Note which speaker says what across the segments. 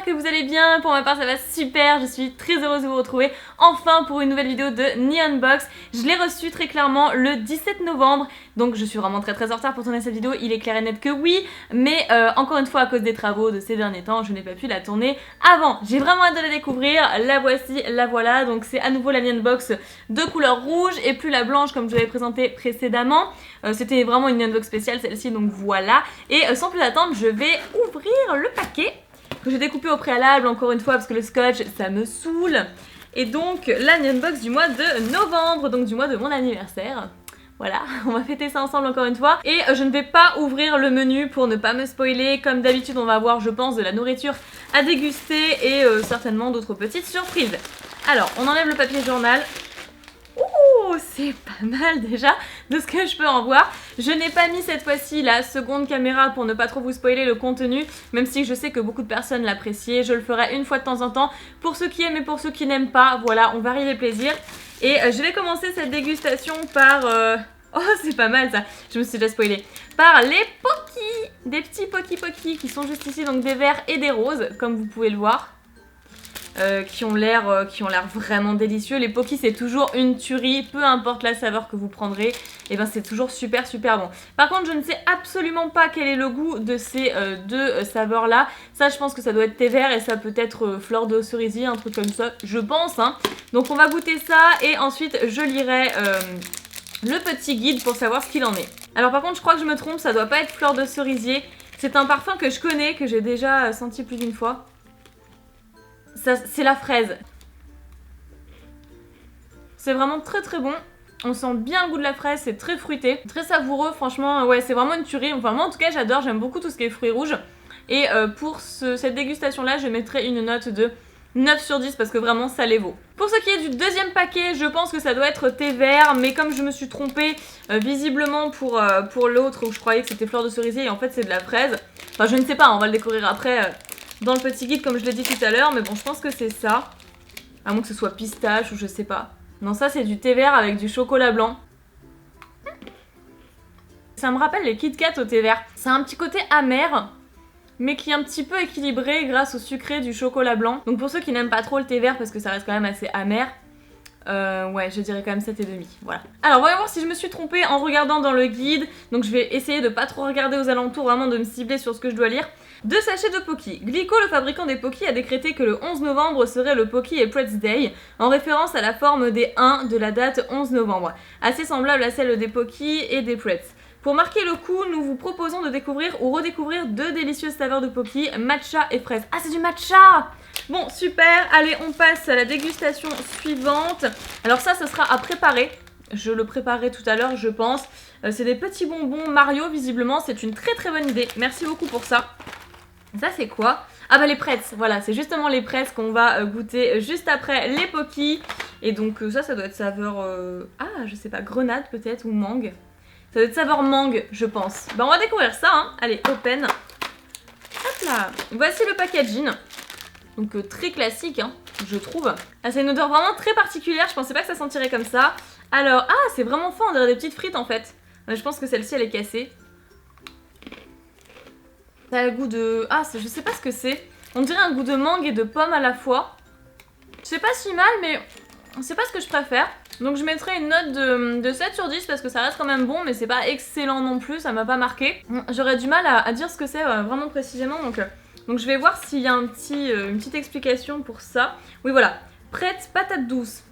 Speaker 1: que vous allez bien. Pour ma part ça va super, je suis très heureuse de vous retrouver enfin pour une nouvelle vidéo de Neon Box. Je l'ai reçu très clairement le 17 novembre, donc je suis vraiment très en retard pour tourner cette vidéo, il est clair et net que oui, mais encore une fois à cause des travaux de ces derniers temps, je n'ai pas pu la tourner avant. J'ai vraiment hâte de la découvrir, la voici, la voilà, donc c'est à nouveau la Neon Box de couleur rouge et plus la blanche comme je l'avais présenté précédemment. C'était vraiment une Neon Box spéciale celle-ci, donc voilà. Et sans plus attendre, je vais ouvrir le paquet que j'ai découpé au préalable, encore une fois, parce que le scotch, ça me saoule. Et donc, la Neon Box du mois de novembre, donc du mois de mon anniversaire. Voilà, on va fêter ça ensemble encore une fois. Et je ne vais pas ouvrir le menu pour ne pas me spoiler. Comme d'habitude, on va avoir, je pense, de la nourriture à déguster et certainement d'autres petites surprises. Alors, on enlève le papier journal. Ouh, c'est pas mal déjà de ce que je peux en voir. Je n'ai pas mis cette fois-ci la seconde caméra pour ne pas trop vous spoiler le contenu, même si je sais que beaucoup de personnes l'apprécient. Je le ferai une fois de temps en temps pour ceux qui aiment et pour ceux qui n'aiment pas. Voilà, on varie les plaisirs. Et je vais commencer cette dégustation par... Oh, c'est pas mal ça, je me suis déjà spoilé. Par les Pocky, des petits Pocky qui sont juste ici, donc des verts et des roses, comme vous pouvez le voir. Qui ont l'air vraiment délicieux. Les Pocky c'est toujours une tuerie, peu importe la saveur que vous prendrez, et ben c'est toujours super bon. Par contre je ne sais absolument pas quel est le goût de ces deux saveurs là. Ça je pense que ça doit être thé vert et ça peut être fleur de cerisier, un truc comme ça, je pense hein. Donc on va goûter ça et ensuite je lirai le petit guide pour savoir ce qu'il en est. Alors par contre je crois que je me trompe, ça doit pas être fleur de cerisier. C'est un parfum que je connais, que j'ai déjà senti plus d'une fois. C'est la fraise. C'est vraiment très bon. On sent bien le goût de la fraise, c'est très fruité, très savoureux, franchement, ouais, c'est vraiment une tuerie. Enfin, moi en tout cas, j'adore, j'aime beaucoup tout ce qui est fruits rouges. Et pour cette dégustation-là, je mettrai une note de 9 sur 10 parce que vraiment, ça les vaut. Pour ce qui est du deuxième paquet, je pense que ça doit être thé vert, mais comme je me suis trompée visiblement pour l'autre où je croyais que c'était fleur de cerisier et en fait c'est de la fraise. Enfin, je ne sais pas, on va le découvrir après dans le petit guide comme je l'ai dit tout à l'heure, mais bon, je pense que c'est ça. À moins que ce soit pistache ou je sais pas. Non, ça c'est du thé vert avec du chocolat blanc. Ça me rappelle les Kit Kat au thé vert. C'est un petit côté amer, mais qui est un petit peu équilibré grâce au sucré du chocolat blanc. Donc pour ceux qui n'aiment pas trop le thé vert parce que ça reste quand même assez amer, ouais, je dirais quand même 7,5, voilà. Alors voyons voir si je me suis trompée en regardant dans le guide. Donc je vais essayer de pas trop regarder aux alentours, vraiment de me cibler sur ce que je dois lire. 2 sachets de Pocky. Glico, le fabricant des Pocky, a décrété que le 11 novembre serait le Pocky et Pretz Day, en référence à la forme des 1 de la date 11 novembre, assez semblable à celle des Pocky et des Pretz. Pour marquer le coup, nous vous proposons de découvrir ou redécouvrir 2 délicieuses saveurs de Pocky, matcha et fraise. Ah, c'est du matcha! Bon, super, allez, on passe à la dégustation suivante. Alors ça, ce sera à préparer. Je le préparerai tout à l'heure, je pense. C'est des petits bonbons Mario, visiblement, c'est une très bonne idée. Merci beaucoup pour ça. Ça c'est quoi? Ah bah les Pretz, voilà, c'est justement les Pretz qu'on va goûter juste après les Pocky. Et donc ça doit être saveur, ah je sais pas, grenade peut-être ou mangue. Ça doit être saveur mangue, je pense. Bah on va découvrir ça, hein. Allez, open. Hop là. Voici le packaging. Donc très classique, hein, je trouve. Ah, c'est une odeur vraiment très particulière, je pensais pas que ça sentirait comme ça. Alors, ah c'est vraiment fin, on dirait des petites frites en fait. Mais je pense que celle-ci elle est cassée. Ça a le goût de... Ah, je sais pas ce que c'est. On dirait un goût de mangue et de pomme à la fois. C'est pas si mal, mais c'est pas ce que je préfère. Donc je mettrai une note de 7 sur 10 parce que ça reste quand même bon, mais c'est pas excellent non plus, ça m'a pas marqué. J'aurais du mal à dire ce que c'est vraiment précisément, donc je vais voir s'il y a une petite explication pour ça. Oui, voilà. Pretz patate douce.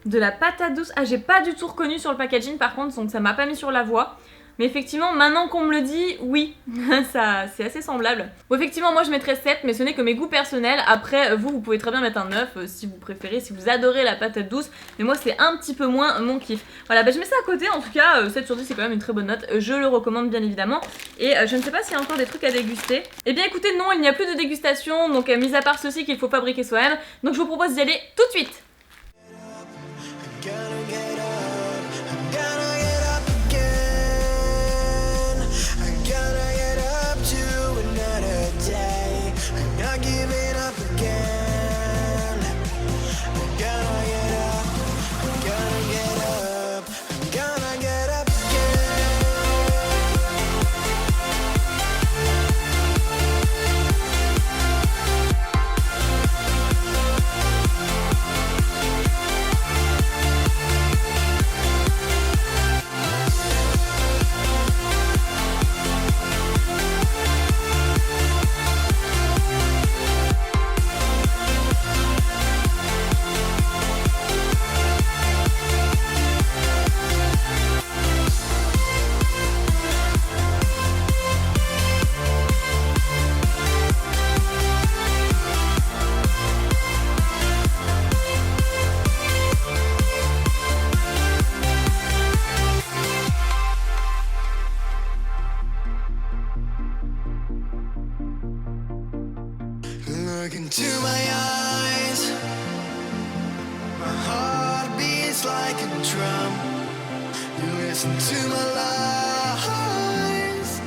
Speaker 1: De la patate douce. Ah, j'ai pas du tout reconnu sur le packaging par contre, donc ça m'a pas mis sur la voie. Mais effectivement, maintenant qu'on me le dit, oui, ça c'est assez semblable. Bon, effectivement, moi je mettrais 7, mais ce n'est que mes goûts personnels. Après, vous pouvez très bien mettre un 9 si vous préférez, si vous adorez la patate douce. Mais moi, c'est un petit peu moins mon kiff. Voilà, bah, je mets ça à côté. En tout cas, 7 sur 10, c'est quand même une très bonne note. Je le recommande bien évidemment. Et je ne sais pas s'il y a encore des trucs à déguster. Eh bien, écoutez, non, il n'y a plus de dégustation. Donc, mis à part ceci qu'il faut fabriquer soi-même. Donc, je vous propose d'y aller tout de suite.
Speaker 2: Look into my eyes. My heart beats like a drum. You listen to my lies.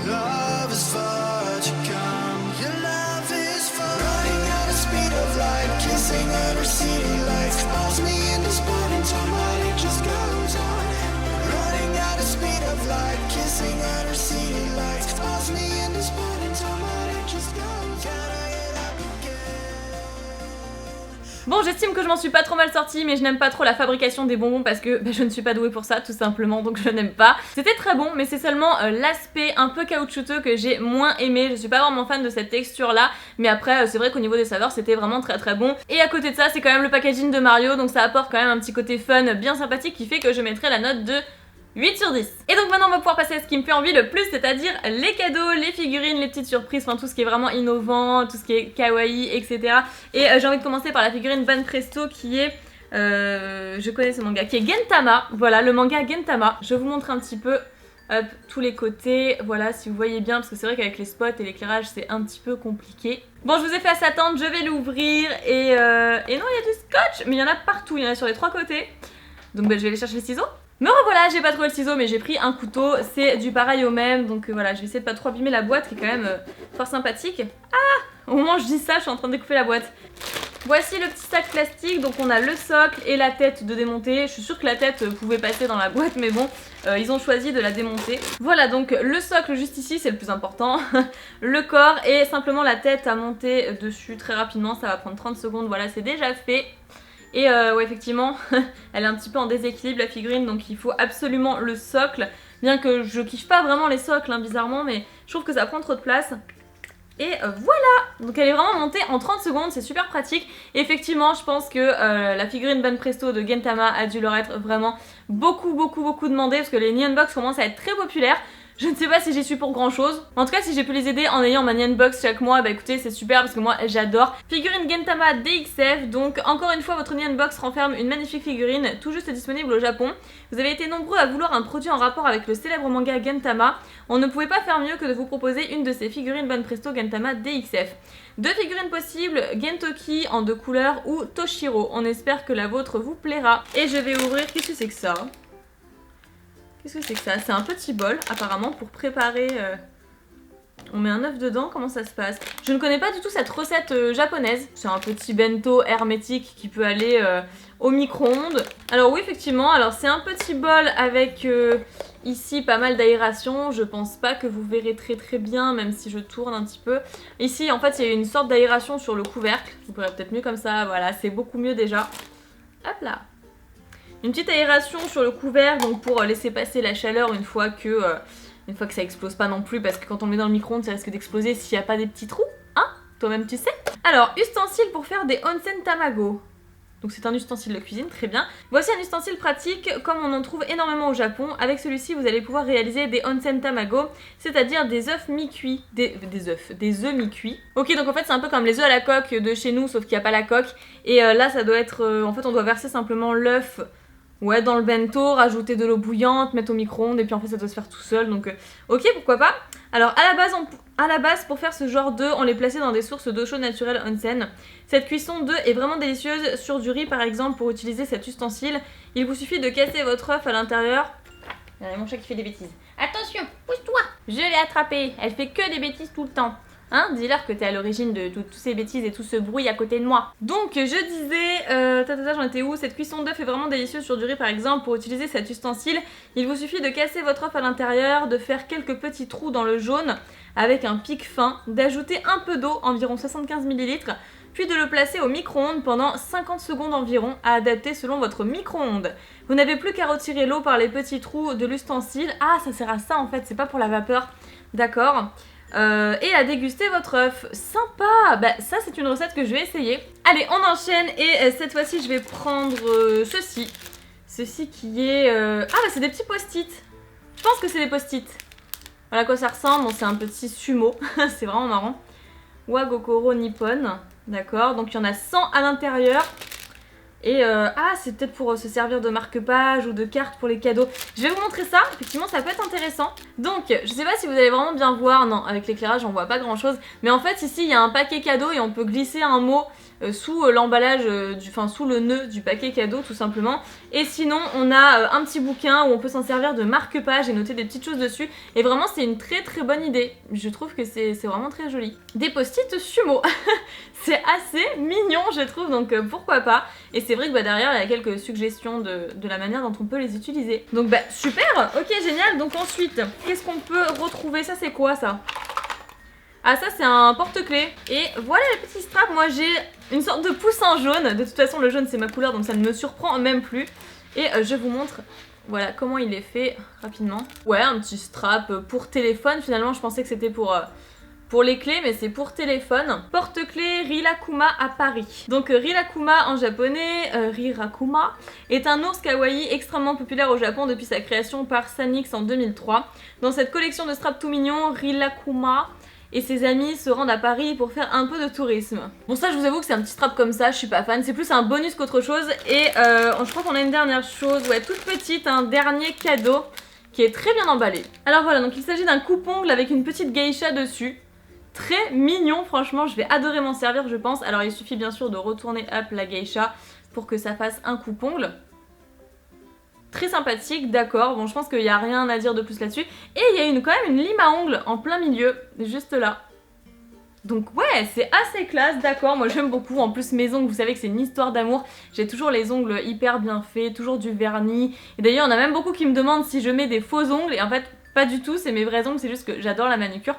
Speaker 2: Love is far to come. Your love is far. Running at the speed of light, kissing under city lights. Calls me in this morning time, my it just goes on. Running at the speed of light, kissing under city lights. Calls me in this morning time, my it just goes on. Can I get up again?
Speaker 1: Bon, j'estime que je m'en suis pas trop mal sortie, mais je n'aime pas trop la fabrication des bonbons parce que je ne suis pas douée pour ça, tout simplement, donc je n'aime pas. C'était très bon, mais c'est seulement l'aspect un peu caoutchouteux que j'ai moins aimé. Je suis pas vraiment fan de cette texture-là, mais après, c'est vrai qu'au niveau des saveurs, c'était vraiment très très bon. Et à côté de ça, c'est quand même le packaging de Mario, donc ça apporte quand même un petit côté fun bien sympathique qui fait que je mettrai la note de 8 sur 10. Et donc maintenant on va pouvoir passer à ce qui me fait envie le plus, c'est-à-dire les cadeaux, les figurines, les petites surprises, enfin tout ce qui est vraiment innovant, tout ce qui est kawaii, etc. Et j'ai envie de commencer par la figurine Banpresto qui est... je connais ce manga, qui est Gentama. Voilà, le manga Gentama. Je vous montre un petit peu hop, tous les côtés, voilà, si vous voyez bien, parce que c'est vrai qu'avec les spots et l'éclairage c'est un petit peu compliqué. Bon, je vous ai fait assez attendre, je vais l'ouvrir et non, il y a du scotch, mais il y en a partout, il y en a sur les trois côtés. Donc je vais aller chercher les ciseaux. Me revoilà, j'ai pas trouvé le ciseau mais j'ai pris un couteau, c'est du pareil au même, donc voilà, je vais essayer de pas trop abîmer la boîte qui est quand même fort sympathique. Ah! Au moment où je dis ça, je suis en train de découper la boîte. Voici le petit sac plastique, donc on a le socle et la tête de démonter. Je suis sûre que la tête pouvait passer dans la boîte, mais bon, ils ont choisi de la démonter. Voilà, donc le socle juste ici, c'est le plus important. Le corps et simplement la tête à monter dessus très rapidement, ça va prendre 30 secondes, voilà, c'est déjà fait. Et ouais, effectivement, elle est un petit peu en déséquilibre la figurine, donc il faut absolument le socle. Bien que je kiffe pas vraiment les socles, hein, bizarrement, mais je trouve que ça prend trop de place. Et voilà! Donc elle est vraiment montée en 30 secondes, c'est super pratique. Et effectivement, je pense que la figurine Banpresto de Gentama a dû leur être vraiment beaucoup demandée, parce que les Nyan Box commencent à être très populaires. Je ne sais pas si j'y suis pour grand chose. En tout cas, si j'ai pu les aider en ayant ma Nyan Box chaque mois, bah écoutez, c'est super parce que moi j'adore. Figurine Gentama DXF, donc encore une fois, votre Nyan Box renferme une magnifique figurine, tout juste disponible au Japon. Vous avez été nombreux à vouloir un produit en rapport avec le célèbre manga Gentama. On ne pouvait pas faire mieux que de vous proposer une de ces figurines Banpresto Gentama DXF. Deux figurines possibles, Gentoki en 2 couleurs ou Toshiro. On espère que la vôtre vous plaira. Et je vais ouvrir, qu'est-ce que c'est que ça ? Qu'est-ce que c'est que ça? C'est un petit bol, apparemment, pour préparer... On met un œuf dedans, comment ça se passe? Je ne connais pas du tout cette recette japonaise. C'est un petit bento hermétique qui peut aller au micro-ondes. Alors oui, effectivement, alors c'est un petit bol avec ici pas mal d'aération. Je pense pas que vous verrez très bien, même si je tourne un petit peu. Ici, en fait, il y a une sorte d'aération sur le couvercle. Vous pourrez peut-être mieux comme ça, voilà, c'est beaucoup mieux déjà. Hop là! Une petite aération sur le couvercle, donc pour laisser passer la chaleur une fois que ça explose pas non plus, parce que quand on le met dans le micro-ondes, ça risque d'exploser s'il n'y a pas des petits trous, hein? Toi-même tu sais. Alors, ustensile pour faire des onsen tamago. Donc c'est un ustensile de cuisine, très bien. Voici un ustensile pratique, comme on en trouve énormément au Japon. Avec celui-ci, vous allez pouvoir réaliser des onsen tamago, c'est-à-dire des œufs mi-cuits. Des œufs mi-cuits. Ok, donc en fait c'est un peu comme les œufs à la coque de chez nous, sauf qu'il n'y a pas la coque. Et là, ça doit être... en fait, on doit verser simplement l'œuf... Ouais, dans le bento, rajouter de l'eau bouillante, mettre au micro-ondes et puis en fait ça doit se faire tout seul, donc ok, pourquoi pas. Alors à la base pour faire ce genre d'œufs, on les plaçait dans des sources d'eau chaude naturelle onsen. Cette cuisson d'œufs est vraiment délicieuse sur du riz par exemple. Pour utiliser cet ustensile, il vous suffit de casser votre œuf à l'intérieur. Il y a mon chat qui fait des bêtises. Attention, pousse-toi! Je l'ai attrapée, elle fait que des bêtises tout le temps. Hein, dis-leur que t'es à l'origine de toutes ces bêtises et tout ce bruit à côté de moi. Donc je disais, j'en étais où? Cette cuisson d'œuf est vraiment délicieuse sur du riz par exemple. Pour utiliser cet ustensile, il vous suffit de casser votre œuf à l'intérieur, de faire quelques petits trous dans le jaune avec un pic fin, d'ajouter un peu d'eau, environ 75 ml, puis de le placer au micro-ondes pendant 50 secondes environ, à adapter selon votre micro-ondes. Vous n'avez plus qu'à retirer l'eau par les petits trous de l'ustensile. Ah, ça sert à ça en fait, c'est pas pour la vapeur. D'accord. Et à déguster votre œuf. Sympa! Bah ça c'est une recette que je vais essayer. Allez, on enchaîne et cette fois-ci je vais prendre ceci. Ceci qui est... Ah bah c'est des petits post-it. Je pense que c'est des post-it. Voilà à quoi ça ressemble. Bon, c'est un petit sumo. C'est vraiment marrant. Wagokoro Nippon. D'accord, donc il y en a 100 à l'intérieur. Et c'est peut-être pour se servir de marque-page ou de cartes pour les cadeaux. Je vais vous montrer ça, effectivement ça peut être intéressant. Donc je sais pas si vous allez vraiment bien voir, non avec l'éclairage on voit pas grand chose. Mais en fait ici il y a un paquet cadeau et on peut glisser un mot sous l'emballage, sous le nœud du paquet cadeau tout simplement. Et sinon on a un petit bouquin où on peut s'en servir de marque-page et noter des petites choses dessus. Et vraiment c'est une très très bonne idée. Je trouve que c'est vraiment très joli. Des post-it Sumo. C'est assez mignon je trouve, donc pourquoi pas. Et c'est vrai que derrière il y a quelques suggestions de la manière dont on peut les utiliser. Donc super, ok génial. Donc ensuite, qu'est-ce qu'on peut retrouver? Ça c'est quoi ça? Ah ça c'est un porte-clés. Et voilà les petits straps, moi j'ai une sorte de poussin jaune. De toute façon le jaune c'est ma couleur donc ça ne me surprend même plus. Et je vous montre voilà comment il est fait rapidement. Ouais, un petit strap pour téléphone. Finalement je pensais que c'était pour les clés, mais c'est pour téléphone. Porte-clés Rilakkuma à Paris. Donc Rilakkuma en japonais, Rilakkuma, est un ours kawaii extrêmement populaire au Japon depuis sa création par Sanix en 2003. Dans cette collection de straps tout mignons, Rilakkuma et ses amis se rendent à Paris pour faire un peu de tourisme. Bon ça je vous avoue que c'est un petit strap comme ça, je suis pas fan, c'est plus un bonus qu'autre chose. Et je crois qu'on a une dernière chose, ouais toute petite, un dernier cadeau qui est très bien emballé. Alors voilà, donc il s'agit d'un coupe-ongle avec une petite geisha dessus. Très mignon, franchement, je vais adorer m'en servir je pense. Alors il suffit bien sûr de retourner hop la geisha pour que ça fasse un coupe-ongle. Très sympathique, d'accord, bon je pense qu'il n'y a rien à dire de plus là-dessus. Et il y a quand même une lime à ongles en plein milieu, juste là. Donc ouais, c'est assez classe, d'accord, moi j'aime beaucoup. En plus mes ongles, vous savez que c'est une histoire d'amour. J'ai toujours les ongles hyper bien faits, toujours du vernis. Et d'ailleurs il y en a même beaucoup qui me demandent si je mets des faux ongles. Et en fait pas du tout, c'est mes vrais ongles, c'est juste que j'adore la manucure.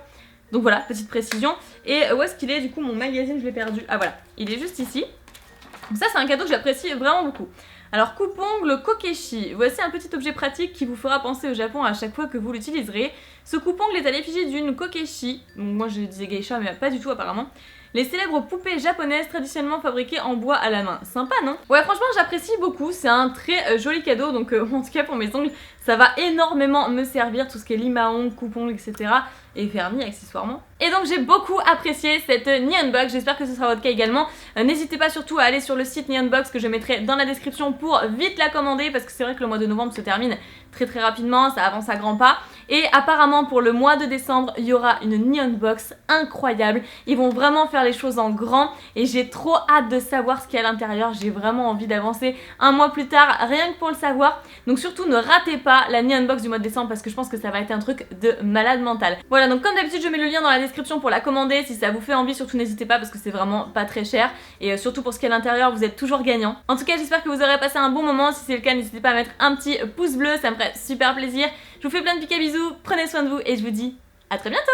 Speaker 1: Donc voilà, petite précision. Et où est-ce qu'il est du coup mon magazine, je l'ai perdu. Ah voilà, il est juste ici. Donc ça c'est un cadeau que j'apprécie vraiment beaucoup. Alors coupe-ongle Kokeshi, voici un petit objet pratique qui vous fera penser au Japon à chaque fois que vous l'utiliserez. Ce coupe-ongle est à l'effigie d'une Kokeshi, donc moi je disais geisha mais pas du tout apparemment. Les célèbres poupées japonaises traditionnellement fabriquées en bois à la main. Sympa non? Ouais franchement j'apprécie beaucoup, c'est un très joli cadeau donc en tout cas pour mes ongles ça va énormément me servir, tout ce qui est lime à ongles, coupe-ongles etc. Et vernis accessoirement. Et donc j'ai beaucoup apprécié cette Nihon Box, j'espère que ce sera votre cas également. N'hésitez pas surtout à aller sur le site Nihon Box que je mettrai dans la description pour vite la commander parce que c'est vrai que le mois de novembre se termine très rapidement, ça avance à grands pas. Et apparemment pour le mois de décembre il y aura une Nihon Box incroyable, ils vont vraiment faire les choses en grand et j'ai trop hâte de savoir ce qu'il y a à l'intérieur, j'ai vraiment envie d'avancer un mois plus tard rien que pour le savoir. Donc surtout ne ratez pas la Nihon Box du mois de décembre parce que je pense que ça va être un truc de malade mental. Voilà donc comme d'habitude je mets le lien dans la description pour la commander, si ça vous fait envie surtout n'hésitez pas parce que c'est vraiment pas très cher et surtout pour ce qu'il y a à l'intérieur vous êtes toujours gagnant. En tout cas j'espère que vous aurez passé un bon moment, si c'est le cas n'hésitez pas à mettre un petit pouce bleu, ça me ferait super plaisir. Je vous fais plein de piques à bisous, prenez soin de vous et je vous dis à très bientôt.